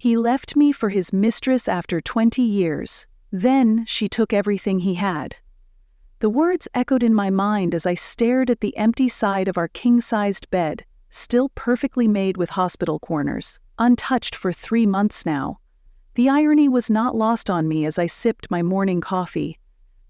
He left me for his mistress after 20 years. Then she took everything he had. The words echoed in my mind as I stared at the empty side of our king-sized bed, still perfectly made with hospital corners, untouched for 3 months now. The irony was not lost on me as I sipped my morning coffee.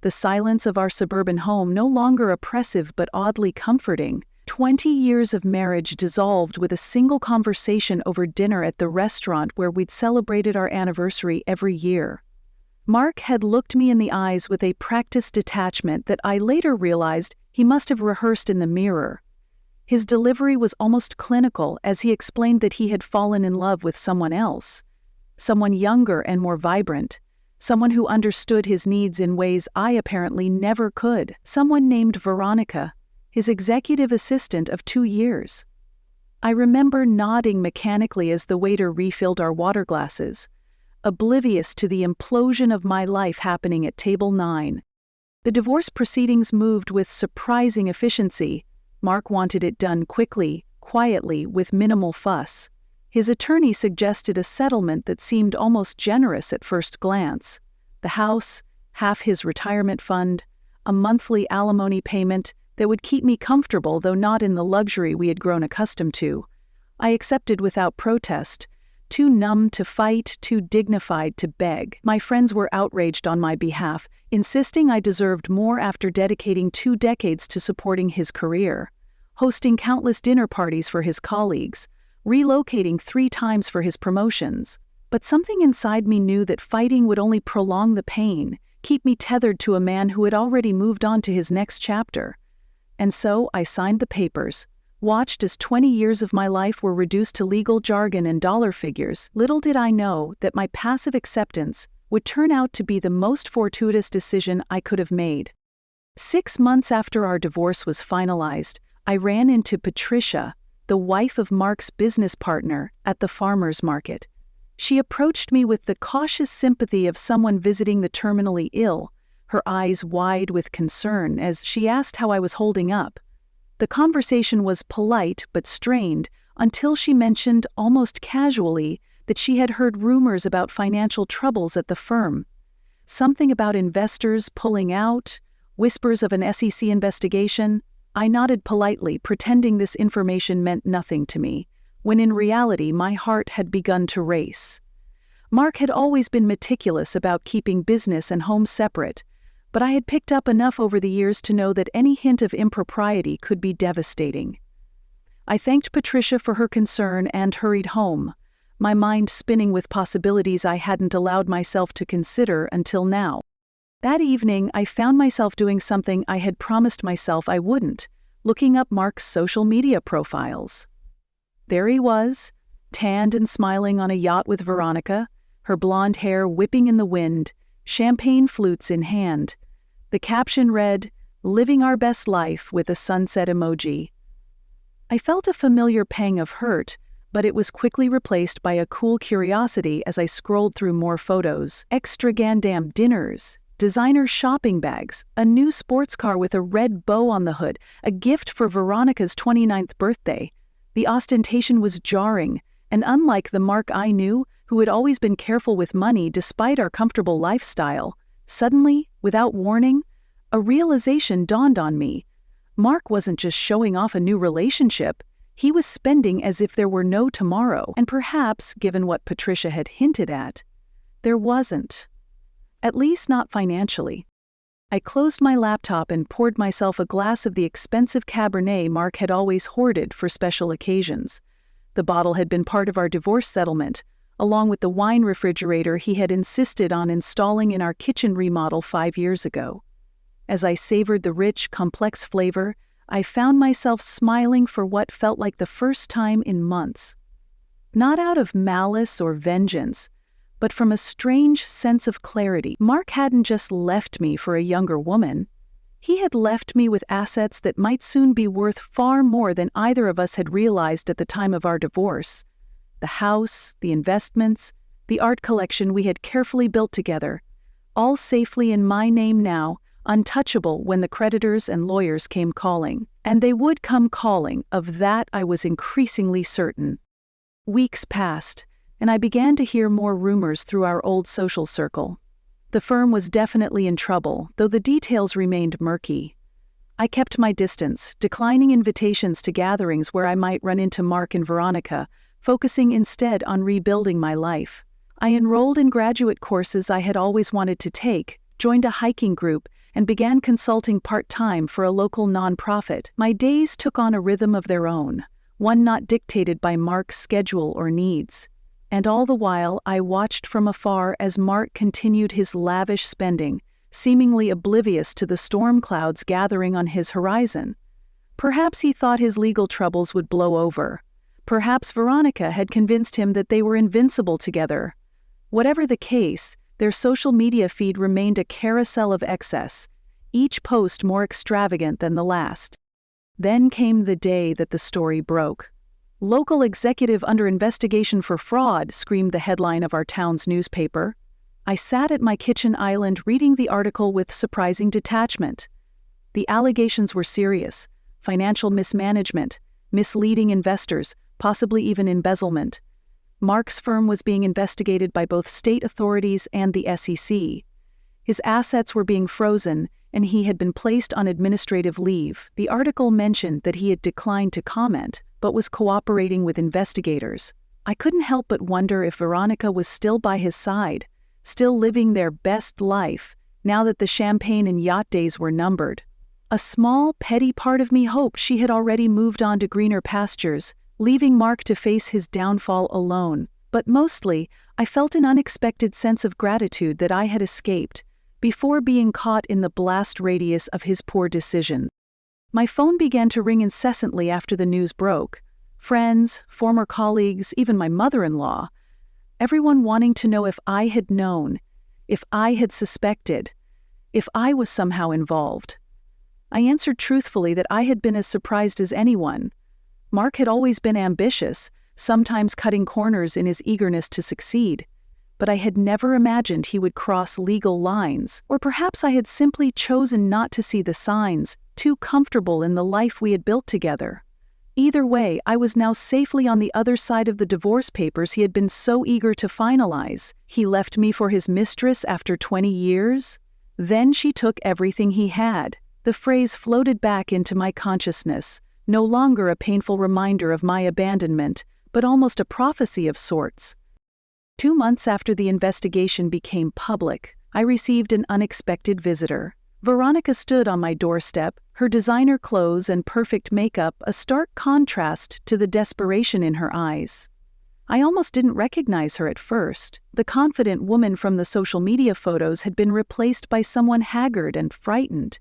The silence of our suburban home no longer oppressive but oddly comforting. 20 years of marriage dissolved with a single conversation over dinner at the restaurant where we'd celebrated our anniversary every year. Mark had looked me in the eyes with a practiced detachment that I later realized he must have rehearsed in the mirror. His delivery was almost clinical as he explained that he had fallen in love with someone else, someone younger and more vibrant, someone who understood his needs in ways I apparently never could, someone named Veronica, his executive assistant of 2 years. I remember nodding mechanically as the waiter refilled our water glasses, oblivious to the implosion of my life happening at table 9. The divorce proceedings moved with surprising efficiency. Mark wanted it done quickly, quietly, with minimal fuss. His attorney suggested a settlement that seemed almost generous at first glance. The house, half his retirement fund, a monthly alimony payment that would keep me comfortable though not in the luxury we had grown accustomed to. I accepted without protest. Too numb to fight, too dignified to beg. My friends were outraged on my behalf, insisting I deserved more after dedicating 2 decades to supporting his career, hosting countless dinner parties for his colleagues, relocating 3 times for his promotions. But something inside me knew that fighting would only prolong the pain, keep me tethered to a man who had already moved on to his next chapter. And so I signed the papers, watched as 20 years of my life were reduced to legal jargon and dollar figures. Little did I know that my passive acceptance would turn out to be the most fortuitous decision I could have made. 6 months after our divorce was finalized, I ran into Patricia, the wife of Mark's business partner, at the farmer's market. She approached me with the cautious sympathy of someone visiting the terminally ill, her eyes wide with concern as she asked how I was holding up. The conversation was polite but strained until she mentioned almost casually that she had heard rumors about financial troubles at the firm. Something about investors pulling out, whispers of an SEC investigation. I nodded politely, pretending this information meant nothing to me, when in reality my heart had begun to race. Mark had always been meticulous about keeping business and home separate, but I had picked up enough over the years to know that any hint of impropriety could be devastating. I thanked Patricia for her concern and hurried home, my mind spinning with possibilities I hadn't allowed myself to consider until now. That evening, I found myself doing something I had promised myself I wouldn't, looking up Mark's social media profiles. There he was, tanned and smiling on a yacht with Veronica, her blonde hair whipping in the wind, champagne flutes in hand. The caption read, "Living our best life," with a sunset emoji. I felt a familiar pang of hurt, but it was quickly replaced by a cool curiosity as I scrolled through more photos. Extravagant dinners, designer shopping bags, a new sports car with a red bow on the hood, a gift for Veronica's 29th birthday. The ostentation was jarring, and unlike the Mark I knew, who had always been careful with money despite our comfortable lifestyle, suddenly, without warning, a realization dawned on me. Mark wasn't just showing off a new relationship, he was spending as if there were no tomorrow, and perhaps, given what Patricia had hinted at, there wasn't. At least not financially. I closed my laptop and poured myself a glass of the expensive Cabernet Mark had always hoarded for special occasions. The bottle had been part of our divorce settlement, along with the wine refrigerator he had insisted on installing in our kitchen remodel 5 years ago. As I savored the rich, complex flavor, I found myself smiling for what felt like the first time in months. Not out of malice or vengeance, but from a strange sense of clarity. Mark hadn't just left me for a younger woman. He had left me with assets that might soon be worth far more than either of us had realized at the time of our divorce. The house, the investments, the art collection we had carefully built together, all safely in my name now, untouchable when the creditors and lawyers came calling. And they would come calling, of that I was increasingly certain. Weeks passed, and I began to hear more rumors through our old social circle. The firm was definitely in trouble, though the details remained murky. I kept my distance, declining invitations to gatherings where I might run into Mark and Veronica, focusing instead on rebuilding my life. I enrolled in graduate courses I had always wanted to take, joined a hiking group, and began consulting part-time for a local nonprofit. My days took on a rhythm of their own, one not dictated by Mark's schedule or needs. And all the while I watched from afar as Mark continued his lavish spending, seemingly oblivious to the storm clouds gathering on his horizon. Perhaps he thought his legal troubles would blow over. Perhaps Veronica had convinced him that they were invincible together. Whatever the case, their social media feed remained a carousel of excess, each post more extravagant than the last. Then came the day that the story broke. "Local executive under investigation for fraud," screamed the headline of our town's newspaper. I sat at my kitchen island reading the article with surprising detachment. The allegations were serious: financial mismanagement, misleading investors, possibly even embezzlement. Mark's firm was being investigated by both state authorities and the SEC. His assets were being frozen, and he had been placed on administrative leave. The article mentioned that he had declined to comment, but was cooperating with investigators. I couldn't help but wonder if Veronica was still by his side, still living their best life, now that the champagne and yacht days were numbered. A small, petty part of me hoped she had already moved on to greener pastures, leaving Mark to face his downfall alone. But mostly, I felt an unexpected sense of gratitude that I had escaped, before being caught in the blast radius of his poor decisions. My phone began to ring incessantly after the news broke. Friends, former colleagues, even my mother-in-law. Everyone wanting to know if I had known, if I had suspected, if I was somehow involved. I answered truthfully that I had been as surprised as anyone. Mark had always been ambitious, sometimes cutting corners in his eagerness to succeed. But I had never imagined he would cross legal lines, or perhaps I had simply chosen not to see the signs, too comfortable in the life we had built together. Either way, I was now safely on the other side of the divorce papers he had been so eager to finalize. He left me for his mistress after 20 years? Then she took everything he had. The phrase floated back into my consciousness, no longer a painful reminder of my abandonment, but almost a prophecy of sorts. 2 months after the investigation became public, I received an unexpected visitor. Veronica stood on my doorstep, her designer clothes and perfect makeup a stark contrast to the desperation in her eyes. I almost didn't recognize her at first. The confident woman from the social media photos had been replaced by someone haggard and frightened.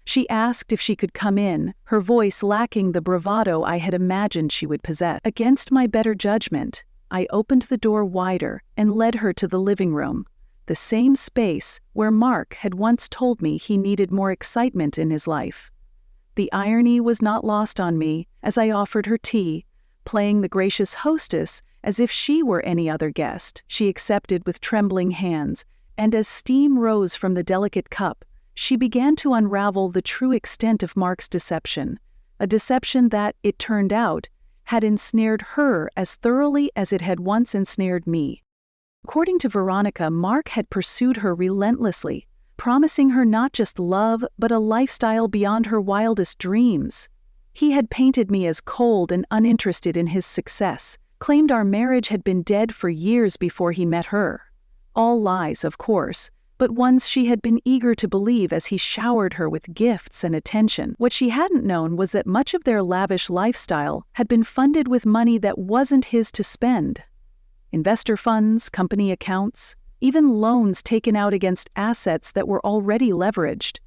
She asked if she could come in, her voice lacking the bravado I had imagined she would possess. Against my better judgment, I opened the door wider and led her to the living room, the same space where Mark had once told me he needed more excitement in his life. The irony was not lost on me as I offered her tea, playing the gracious hostess as if she were any other guest. She accepted with trembling hands, and as steam rose from the delicate cup, she began to unravel the true extent of Mark's deception, a deception that, it turned out, had ensnared her as thoroughly as it had once ensnared me. According to Veronica, Mark had pursued her relentlessly, promising her not just love but a lifestyle beyond her wildest dreams. He had painted me as cold and uninterested in his success, claimed our marriage had been dead for years before he met her. All lies, of course, but ones she had been eager to believe as he showered her with gifts and attention. What she hadn't known was that much of their lavish lifestyle had been funded with money that wasn't his to spend. Investor funds, company accounts, even loans taken out against assets that were already leveraged.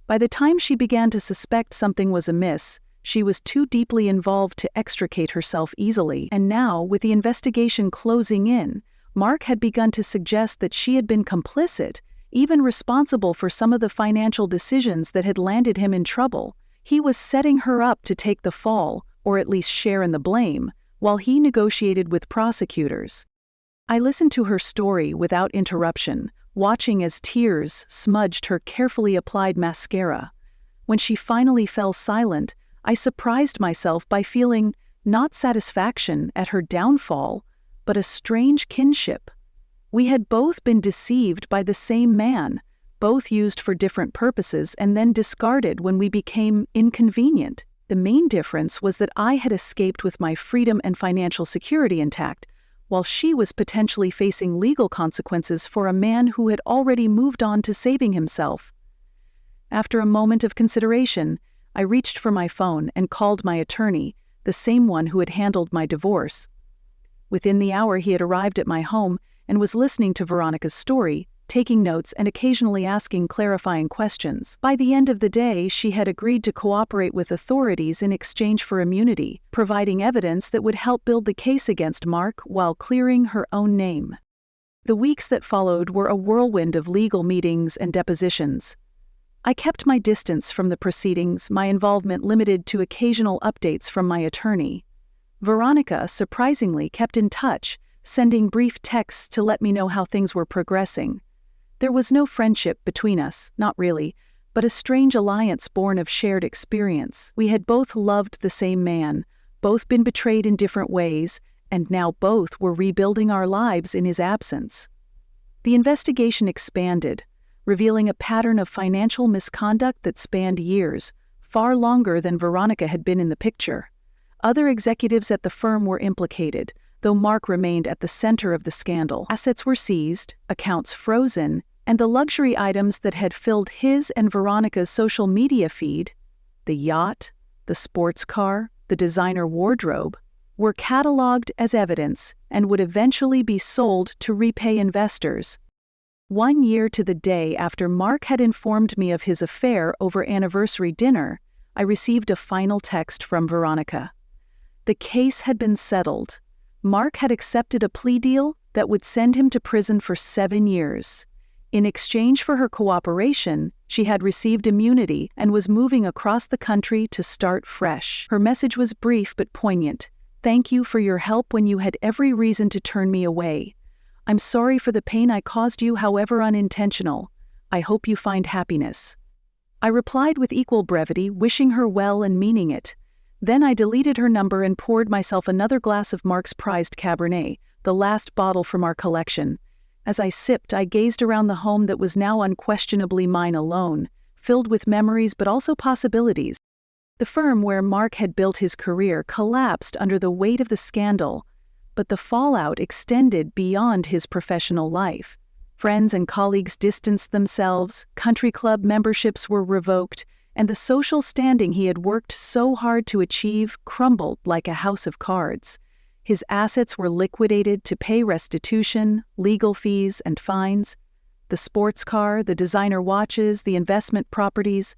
By the time she began to suspect something was amiss, she was too deeply involved to extricate herself easily, and now, with the investigation closing in, Mark had begun to suggest that she had been complicit, even responsible for some of the financial decisions that had landed him in trouble. He was setting her up to take the fall, or at least share in the blame, while he negotiated with prosecutors. I listened to her story without interruption, watching as tears smudged her carefully applied mascara. When she finally fell silent, I surprised myself by feeling not satisfaction at her downfall, but a strange kinship. We had both been deceived by the same man, both used for different purposes and then discarded when we became inconvenient. The main difference was that I had escaped with my freedom and financial security intact, while she was potentially facing legal consequences for a man who had already moved on to saving himself. After a moment of consideration, I reached for my phone and called my attorney, the same one who had handled my divorce. Within the hour, he had arrived at my home and was listening to Veronica's story, taking notes and occasionally asking clarifying questions. By the end of the day, she had agreed to cooperate with authorities in exchange for immunity, providing evidence that would help build the case against Mark while clearing her own name. The weeks that followed were a whirlwind of legal meetings and depositions. I kept my distance from the proceedings, my involvement limited to occasional updates from my attorney. Veronica, surprisingly, kept in touch, sending brief texts to let me know how things were progressing. There was no friendship between us, not really, but a strange alliance born of shared experience. We had both loved the same man, both been betrayed in different ways, and now both were rebuilding our lives in his absence. The investigation expanded, revealing a pattern of financial misconduct that spanned years, far longer than Veronica had been in the picture. Other executives at the firm were implicated, though Mark remained at the center of the scandal. Assets were seized, accounts frozen, and the luxury items that had filled his and Veronica's social media feed, the yacht, the sports car, the designer wardrobe, were cataloged as evidence and would eventually be sold to repay investors. 1 year to the day after Mark had informed me of his affair over anniversary dinner, I received a final text from Veronica. The case had been settled. Mark had accepted a plea deal that would send him to prison for 7 years. In exchange for her cooperation, she had received immunity and was moving across the country to start fresh. Her message was brief but poignant. "Thank you for your help when you had every reason to turn me away. I'm sorry for the pain I caused you, however unintentional. I hope you find happiness." I replied with equal brevity, wishing her well and meaning it. Then I deleted her number and poured myself another glass of Mark's prized Cabernet, the last bottle from our collection. As I sipped, I gazed around the home that was now unquestionably mine alone, filled with memories but also possibilities. The firm where Mark had built his career collapsed under the weight of the scandal, but the fallout extended beyond his professional life. Friends and colleagues distanced themselves, country club memberships were revoked, and the social standing he had worked so hard to achieve crumbled like a house of cards. His assets were liquidated to pay restitution, legal fees, and fines. The sports car, the designer watches, the investment properties,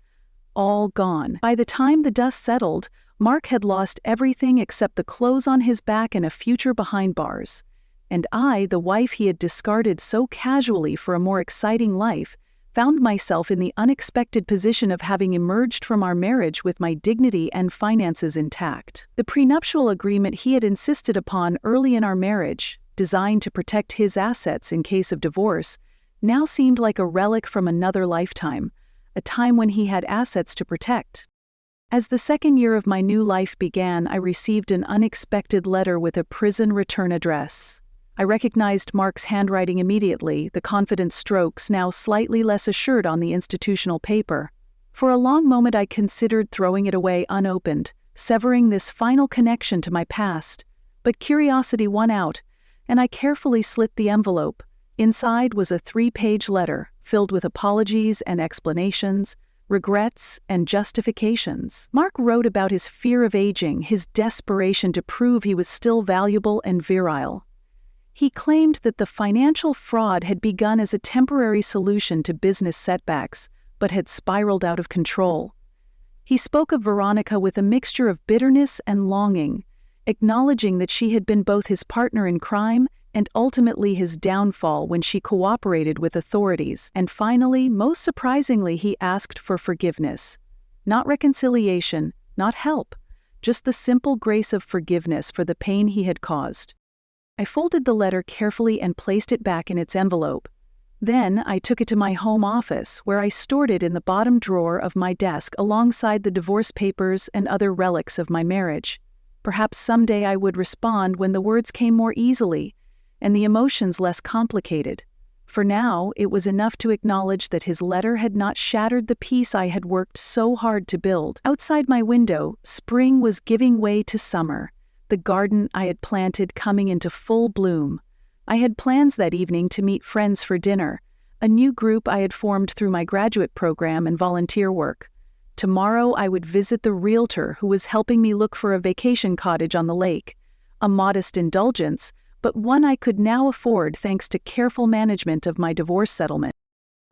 all gone. By the time the dust settled, Mark had lost everything except the clothes on his back and a future behind bars. And I, the wife he had discarded so casually for a more exciting life, found myself in the unexpected position of having emerged from our marriage with my dignity and finances intact. The prenuptial agreement he had insisted upon early in our marriage, designed to protect his assets in case of divorce, now seemed like a relic from another lifetime, a time when he had assets to protect. As the second year of my new life began, I received an unexpected letter with a prison return address. I recognized Mark's handwriting immediately, the confident strokes now slightly less assured on the institutional paper. For a long moment I considered throwing it away unopened, severing this final connection to my past. But curiosity won out, and I carefully slit the envelope. Inside was a 3-page letter, filled with apologies and explanations, regrets and justifications. Mark wrote about his fear of aging, his desperation to prove he was still valuable and virile. He claimed that the financial fraud had begun as a temporary solution to business setbacks, but had spiraled out of control. He spoke of Veronica with a mixture of bitterness and longing, acknowledging that she had been both his partner in crime and ultimately his downfall when she cooperated with authorities. And finally, most surprisingly, he asked for forgiveness. Not reconciliation, not help, just the simple grace of forgiveness for the pain he had caused. I folded the letter carefully and placed it back in its envelope. Then I took it to my home office, where I stored it in the bottom drawer of my desk alongside the divorce papers and other relics of my marriage. Perhaps someday I would respond when the words came more easily, and the emotions less complicated. For now, it was enough to acknowledge that his letter had not shattered the peace I had worked so hard to build. Outside my window, spring was giving way to summer, the garden I had planted coming into full bloom. I had plans that evening to meet friends for dinner, a new group I had formed through my graduate program and volunteer work. Tomorrow I would visit the realtor who was helping me look for a vacation cottage on the lake. A modest indulgence, but one I could now afford thanks to careful management of my divorce settlement.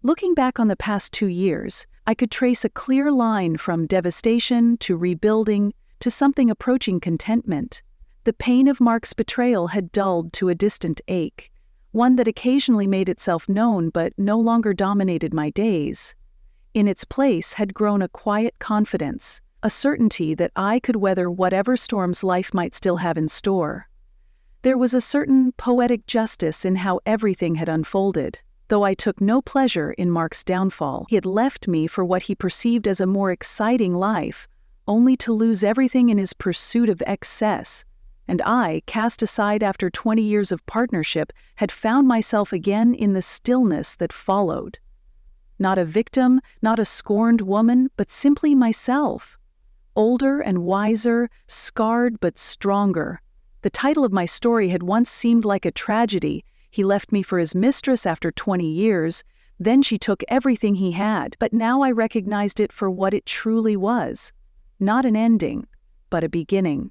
Looking back on the past 2 years, I could trace a clear line from devastation to rebuilding to something approaching contentment. The pain of Mark's betrayal had dulled to a distant ache, one that occasionally made itself known but no longer dominated my days. In its place had grown a quiet confidence, a certainty that I could weather whatever storms life might still have in store. There was a certain poetic justice in how everything had unfolded. Though I took no pleasure in Mark's downfall, he had left me for what he perceived as a more exciting life, only to lose everything in his pursuit of excess. And I, cast aside after 20 years of partnership, had found myself again in the stillness that followed. Not a victim, not a scorned woman, but simply myself. Older and wiser, scarred but stronger. The title of my story had once seemed like a tragedy. He left me for his mistress after 20 years, then she took everything he had, but now I recognized it for what it truly was. Not an ending, but a beginning.